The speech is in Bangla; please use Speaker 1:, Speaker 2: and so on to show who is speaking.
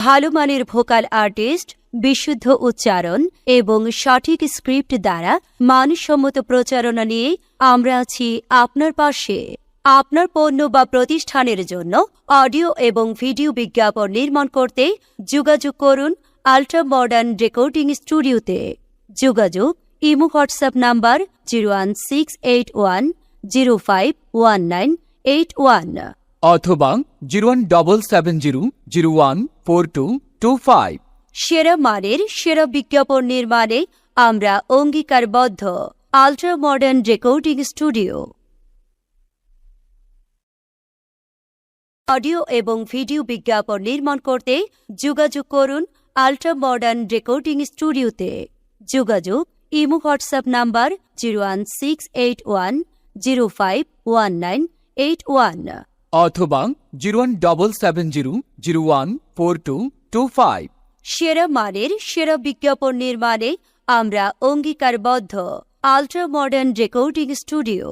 Speaker 1: ভালো মানের ভোকাল আর্টিস্ট, বিশুদ্ধ উচ্চারণ এবং সঠিক স্ক্রিপ্ট দ্বারা মানসম্মত প্রচারণা নিয়ে আমরা আছি আপনার পাশে। আপনার পণ্য বা প্রতিষ্ঠানের জন্য অডিও এবং ভিডিও বিজ্ঞাপন নির্মাণ করতে যোগাযোগ করুন আল্ট্রা মডার্ন রেকর্ডিং স্টুডিওতে। যোগাযোগ ইমো হোয়াটসঅ্যাপ নাম্বার 01681051981
Speaker 2: অথবা 01770014225।
Speaker 1: সেরা মানের সেরা বিজ্ঞাপন নির্মাণে আমরা অঙ্গীকারবদ্ধ। Ultra modern recording studio. Audio এবং ভিডিও বিজ্ঞাপন নির্মাণ করতে যোগাযোগ করুন আল্ট্রা মডার্ন রেকর্ডিং স্টুডিওতে। যোগাযোগ ইমো হোয়াটসঅ্যাপ নাম্বার 01681051981
Speaker 2: অথবা 01770014225।
Speaker 1: সেরা মানের সেরা বিজ্ঞাপন নির্মাণে আমরা অঙ্গীকারবদ্ধ। Ultra modern recording studio.